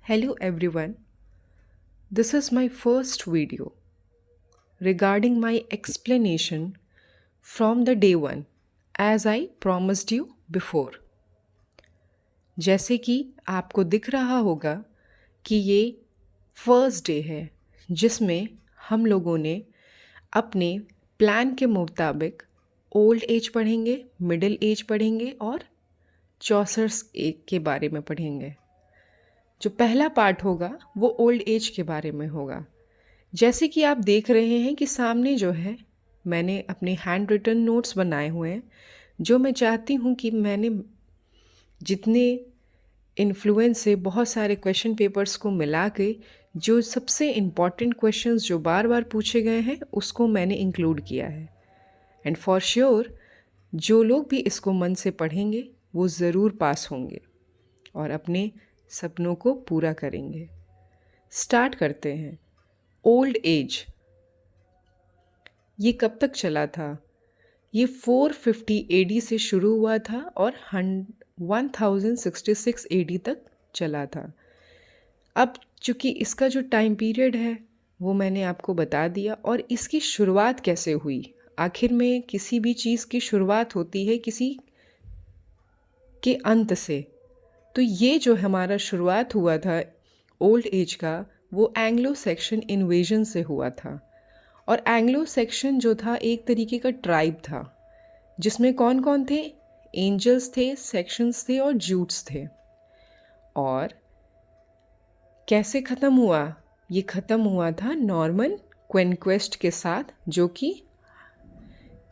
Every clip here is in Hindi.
Hello everyone. This is my first video regarding my explanation from the day one as I promised you before. जैसे कि आपको दिख रहा होगा कि ये फर्स्ट डे है जिसमें हम लोगों ने अपने प्लान के मुताबिक ओल्ड एज पढ़ेंगे, मिडिल एज पढ़ेंगे और चौसर्स के बारे में पढ़ेंगे। जो पहला पार्ट होगा वो ओल्ड एज के बारे में होगा। जैसे कि आप देख रहे हैं कि सामने जो है मैंने अपने हैंड रिटन नोट्स बनाए हुए हैं, जो मैं चाहती हूँ कि मैंने जितने इन्फ्लुएंस से बहुत सारे क्वेश्चन पेपर्स को मिला के जो सबसे इम्पॉर्टेंट क्वेश्चंस जो बार बार पूछे गए हैं उसको मैंने इंक्लूड किया है। एंड फॉर श्योर जो लोग भी इसको मन से पढ़ेंगे वो ज़रूर पास होंगे और अपने सपनों को पूरा करेंगे। स्टार्ट करते हैं। ओल्ड एज ये कब तक चला था? ये 450 एडी से शुरू हुआ था और 1066 एडी तक चला था। अब चूँकि इसका जो टाइम पीरियड है वो मैंने आपको बता दिया और इसकी शुरुआत कैसे हुई। आखिर में किसी भी चीज़ की शुरुआत होती है किसी के अंत से। तो ये जो हमारा शुरुआत हुआ था ओल्ड एज का वो एंग्लो सेक्शन इन्वेजन से हुआ था। और एंग्लो सेक्शन जो था एक तरीके का ट्राइब था जिसमें कौन कौन थे? एंजल्स थे, सेक्शंस थे और जूट्स थे। और कैसे ख़त्म हुआ? ये ख़त्म हुआ था नॉर्मन क्वेंक्वेस्ट के साथ, जो कि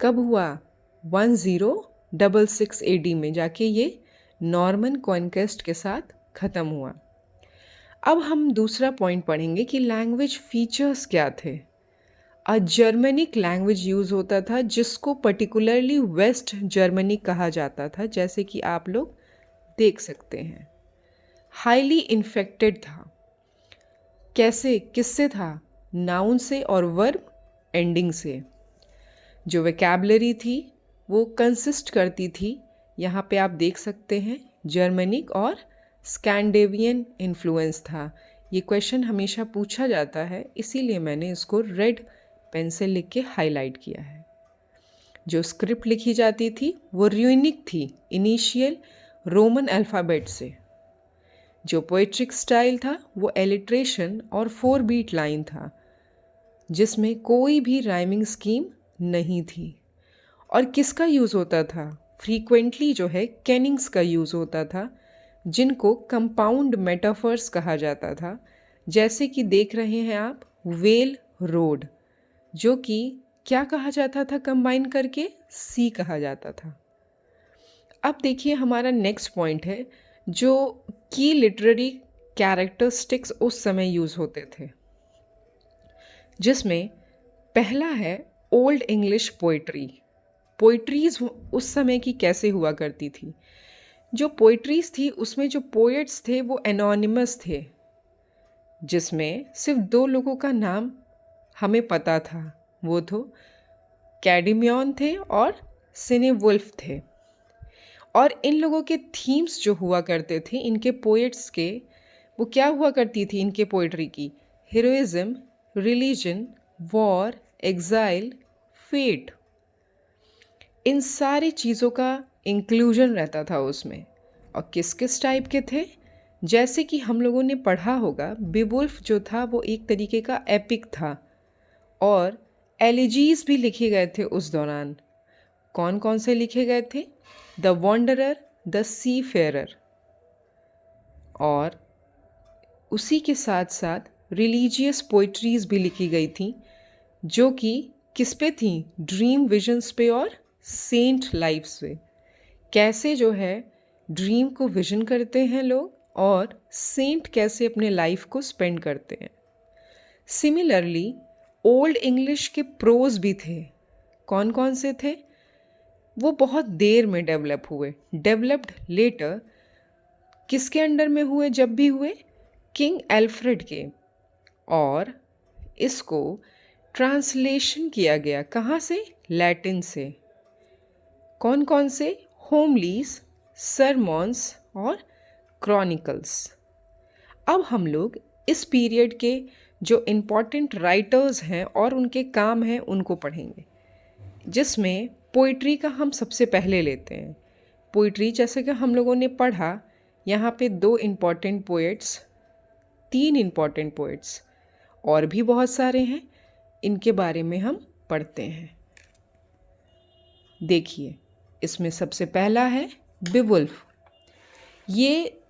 कब हुआ? 1066 एडी में जाके ये नॉर्मन कॉन्क्वेस्ट के साथ ख़त्म हुआ। अब हम दूसरा पॉइंट पढ़ेंगे कि लैंग्वेज फीचर्स क्या थे। जर्मनिक लैंग्वेज यूज़ होता था जिसको पर्टिकुलरली वेस्ट जर्मनी कहा जाता था, जैसे कि आप लोग देख सकते हैं। हाईली इन्फेक्टेड था। कैसे, किससे था? नाउन से और वर्ब एंडिंग से। जो वोकैबुलरी थी वो कंसिस्ट करती थी, यहाँ पे आप देख सकते हैं, जर्मनिक और स्कैंडिनेवियन इन्फ्लुएंस था। ये क्वेश्चन हमेशा पूछा जाता है, इसीलिए मैंने इसको रेड पेन से लिख के हाईलाइट किया है। जो स्क्रिप्ट लिखी जाती थी वो र्यूनिक थी, इनिशियल रोमन अल्फ़ाबेट से। जो पोएट्रिक स्टाइल था वो एलिट्रेशन और 4 बीट लाइन था जिसमें कोई भी राइमिंग स्कीम नहीं थी। और किसका यूज़ होता था? फ्रीक्वेंटली जो है कैनिंग्स का यूज़ होता था, जिनको कंपाउंड मेटाफर्स कहा जाता था। जैसे कि देख रहे हैं आप वेल रोड, जो कि क्या कहा जाता था कंबाइन करके? सी कहा जाता था। अब देखिए हमारा नेक्स्ट पॉइंट है जो की लिटरेरी कैरेक्टरिस्टिक्स उस समय यूज़ होते थे, जिसमें पहला है ओल्ड इंग्लिश पोइट्री। पोइट्रीज़ उस समय की कैसे हुआ करती थी? जो पोइट्रीज़ थी उसमें जो पोएट्स थे वो एनोनिमस थे, जिसमें सिर्फ 2 लोगों का नाम हमें पता था। वो तो कैडिमियन थे और सिनेवुल्फ थे। और इन लोगों के थीम्स जो हुआ करते थे इनके पोएट्स के, वो क्या हुआ करती थी इनके पोइट्री की? Heroism, religion, war, exile, fate, इन सारी चीज़ों का इंक्लूजन रहता था उसमें। और किस किस टाइप के थे? जैसे कि हम लोगों ने पढ़ा होगा, बेवुल्फ जो था वो एक तरीके का एपिक था और एलिजीज भी लिखे गए थे उस दौरान। कौन कौन से लिखे गए थे? The wanderer, the seafarer. और उसी के साथ साथ रिलीजियस पोइट्रीज़ भी लिखी गई थी, जो कि किस पे थी? ड्रीम विजन्स पे और सेंट लाइफ्स पे। कैसे जो है ड्रीम को विजन करते हैं लोग और सेंट कैसे अपने लाइफ को स्पेंड करते हैं। सिमिलरली ओल्ड इंग्लिश के प्रोज भी थे। कौन कौन से थे? वो बहुत देर में डेवलप हुए, डेवलप्ड लेटर। किसके अंडर में हुए? जब भी हुए किंग एल्फ्रेड के। और इसको ट्रांसलेशन किया गया कहाँ से? लैटिन से। कौन कौन से? होमलीज, सरमॉन्स और क्रॉनिकल्स। अब हम लोग इस पीरियड के जो इम्पोर्टेंट राइटर्स हैं और उनके काम हैं उनको पढ़ेंगे, जिसमें पोइट्री का हम सबसे पहले लेते हैं। पोइट्री जैसे कि हम लोगों ने पढ़ा, यहाँ पे 2 इम्पॉर्टेंट पोएट्स, 3 इम्पॉर्टेंट पोएट्स और भी बहुत सारे हैं, इनके बारे में हम पढ़ते हैं। देखिए, इसमें सबसे पहला है बेवुल्फ। ये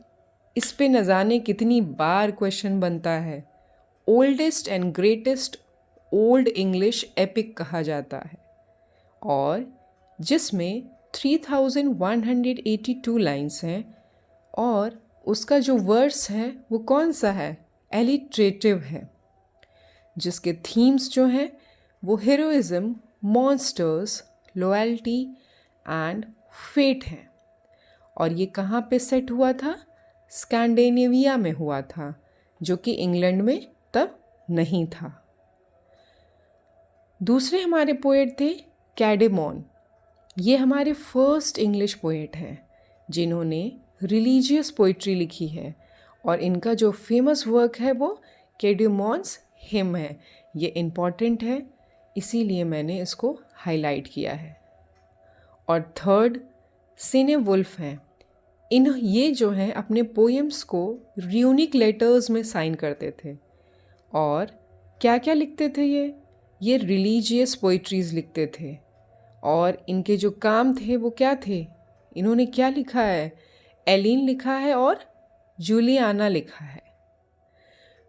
इस पे न जाने कितनी बार क्वेश्चन बनता है। Oldest and greatest old English epic कहा जाता है और जिसमें 3182 लाइन्स हैं और उसका जो वर्स है वो कौन सा है? एलिट्रेटिव है, जिसके थीम्स जो हैं वो heroism, monsters, loyalty and fate हैं। और ये कहाँ पे सेट हुआ था? स्कैंडिनेविया में हुआ था, जो कि इंग्लैंड में तब नहीं था। दूसरे हमारे पोएट थे कैडेमॉन। ये हमारे फर्स्ट इंग्लिश पोएट हैं जिन्होंने रिलीजियस पोइट्री लिखी है और इनका जो फेमस वर्क है वो कैडेमॉन्स हिम है। ये इम्पॉर्टेंट है, इसीलिए मैंने इसको हाईलाइट किया है। और थर्ड सिनेवुल्फ हैं। ये जो हैं अपने पोएम्स को र्यूनिक लेटर्स में साइन करते थे। और क्या क्या लिखते थे ये रिलीजियस पोइट्रीज़ लिखते थे। और इनके जो काम थे वो क्या थे? इन्होंने क्या लिखा है? एलिन लिखा है और जूलियाना लिखा है।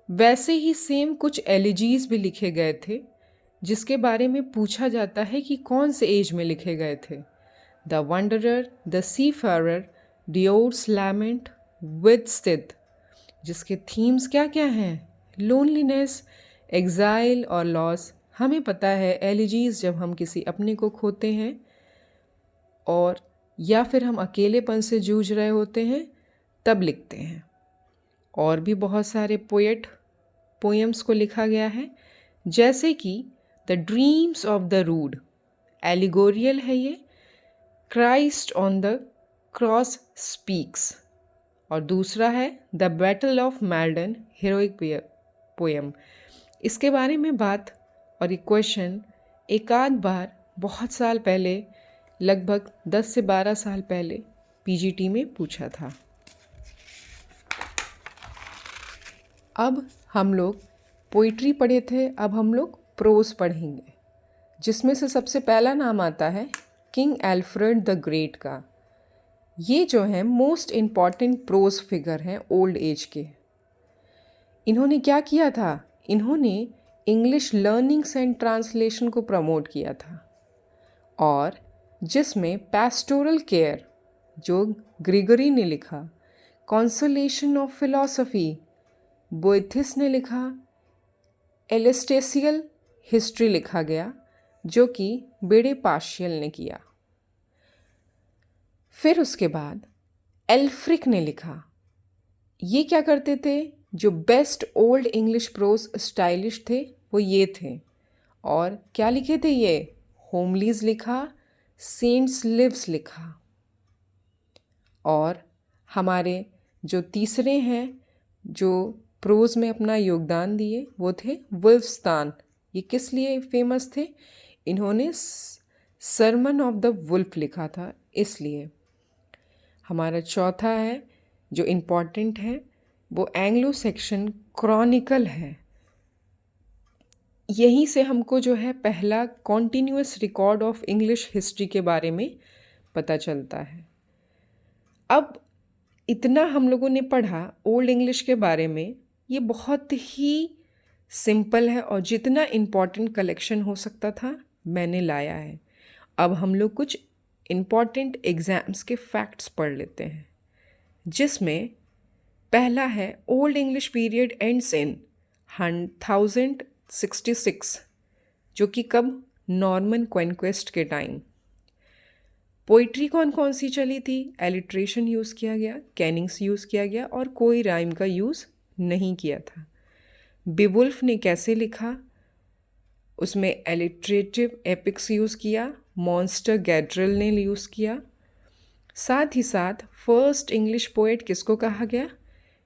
वैसे ही सेम कुछ एलिजीज भी लिखे गए थे, जिसके बारे में पूछा जाता है कि कौन से एज में लिखे गए थे। द वंडरर, द सीफारर, डियोर्स लैमेंट, विदस्टिथ, जिसके थीम्स क्या क्या हैं? लोनलीनेस, एग्जाइल और लॉस। हमें पता है एलिजीज जब हम किसी अपने को खोते हैं और या फिर हम अकेलेपन से जूझ रहे होते हैं तब लिखते हैं। और भी बहुत सारे पोएम्स को लिखा गया है, जैसे कि the dreams of the rood, allegorical है ये। Christ on the cross speaks. और दूसरा है the battle of Maldon, heroic poem. इसके बारे में बात और ये क्वेश्चन एक आध बार बहुत साल पहले, लगभग 10 से 12 साल पहले पीजीटी में पूछा था। अब हम लोग पोइट्री पढ़े थे, अब हम लोग प्रोज पढ़ेंगे, जिसमें से सबसे पहला नाम आता है किंग एल्फ्रेड द ग्रेट का। ये जो है मोस्ट इम्पॉर्टेंट प्रोज फिगर हैं ओल्ड एज के। इन्होंने क्या किया था? इन्होंने इंग्लिश लर्निंग्स एंड ट्रांसलेशन को प्रमोट किया था और जिसमें पैस्टोरल केयर जो ग्रेगरी ने लिखा, कॉन्सोलेशन ऑफ फिलॉसफी बोएथिस ने लिखा, एलेस्टेसियल हिस्ट्री लिखा गया जो कि बेड़े पार्शियल ने किया। फिर उसके बाद एल्फ्रिक ने लिखा। ये क्या करते थे? जो best old English pros stylish थे वो ये थे। और क्या लिखे थे ये? होमलीज लिखा, सेंट्स लिव्स लिखा। और हमारे जो तीसरे हैं जो प्रोज में अपना योगदान दिए वो थे वुल्फस्तान। ये किस लिए फेमस थे? इन्होंने सरमन ऑफ द वुल्फ लिखा था, इसलिए। हमारा चौथा है जो इम्पॉर्टेंट है वो एंग्लो सेक्शन क्रॉनिकल है। यहीं से हमको जो है पहला continuous record of English history के बारे में पता चलता है। अब इतना हम लोगों ने पढ़ा ओल्ड इंग्लिश के बारे में, ये बहुत ही सिंपल है और जितना इम्पॉर्टेंट कलेक्शन हो सकता था मैंने लाया है। अब हम लोग कुछ इम्पॉर्टेंट एग्ज़ाम्स के फैक्ट्स पढ़ लेते हैं, जिसमें पहला है old English period ends in 1066, जो कि कब? नॉर्मन कॉन्क्वेस्ट के टाइम। पोइट्री कौन कौन सी चली थी? एलिट्रेशन यूज़ किया गया, कैनिंग्स यूज़ किया गया और कोई राइम का यूज़ नहीं किया था। बेवुल्फ ने कैसे लिखा? उसमें एलिट्रेटिव एपिक्स यूज़ किया, मॉन्स्टर गैड्रिल ने यूज़ किया। साथ ही साथ फर्स्ट इंग्लिश पोएट किसको कहा गया?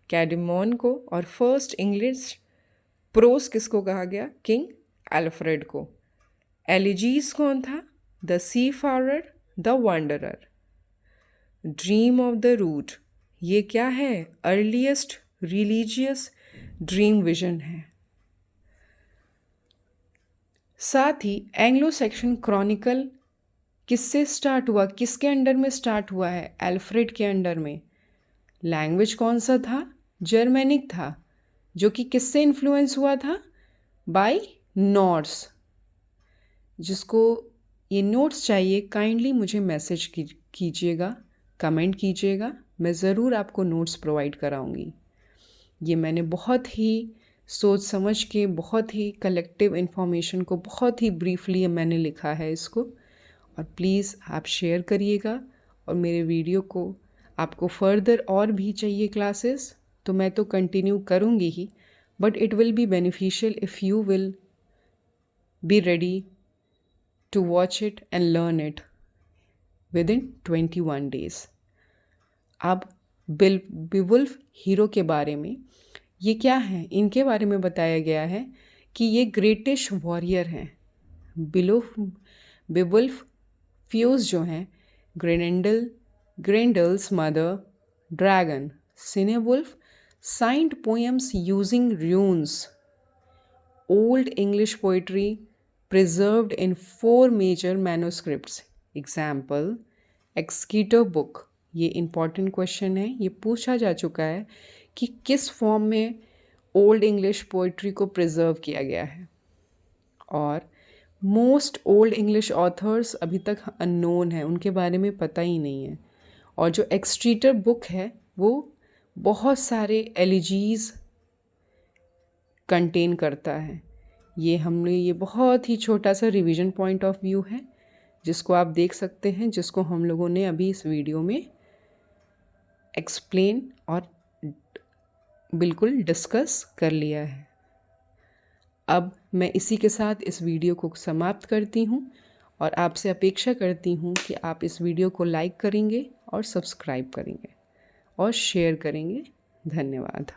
कैडेमॉन को, और फर्स्ट इंग्लिश प्रोस किसको कहा गया? किंग एल्फ्रेड को। एलिजीज कौन था? The seafarer, the wanderer. Dream of the rood, ये क्या है? अर्लीस्ट रिलीजियस ड्रीम विजन है। साथ ही एंग्लो सेक्शन क्रॉनिकल किससे स्टार्ट हुआ? किसके अंडर में स्टार्ट हुआ है? एल्फ्रेड के अंडर में। लैंग्वेज कौन सा था? जर्मेनिक था, जो कि किससे इन्फ्लुएंस हुआ था? By Norse. जिसको ये नोट्स चाहिए काइंडली मुझे मैसेज कीजिएगा, कमेंट कीजिएगा, मैं ज़रूर आपको नोट्स प्रोवाइड कराऊंगी। ये मैंने बहुत ही सोच समझ के, बहुत ही कलेक्टिव इन्फॉर्मेशन को बहुत ही ब्रीफली मैंने लिखा है इसको, और प्लीज़ आप शेयर करिएगा। और मेरे वीडियो को आपको फर्दर और भी चाहिए क्लासेस तो मैं तो कंटिन्यू करूँगी ही, but it will be beneficial if you will be ready to watch it and learn it within 21 days. अब बेवुल्फ हीरो के बारे में, ये क्या है? इनके बारे में बताया गया है कि ये ग्रेटेस्ट वॉरियर हैं। बेवुल्फ फ्यूज जो हैं, Grendel's mother dragon. Cynewulf signed poems using runes. Old English poetry preserved in 4 major manuscripts. Example, Exeter book. ये इम्पॉर्टेंट क्वेश्चन है, ये पूछा जा चुका है कि किस फॉर्म में ओल्ड इंग्लिश पोइट्री को प्रिजर्व किया गया है। और मोस्ट ओल्ड इंग्लिश ऑथर्स अभी तक अननोन है, उनके बारे में पता ही नहीं है। और जो एक्सकीटर बुक है वो बहुत सारे एलिजीज कंटेन करता है। ये बहुत ही छोटा सा रिवीजन पॉइंट ऑफ व्यू है जिसको आप देख सकते हैं, जिसको हम लोगों ने अभी इस वीडियो में एक्सप्लेन और बिल्कुल डिस्कस कर लिया है। अब मैं इसी के साथ इस वीडियो को समाप्त करती हूँ और आपसे अपेक्षा करती हूँ कि आप इस वीडियो को लाइक करेंगे और सब्सक्राइब करेंगे और शेयर करेंगे। धन्यवाद।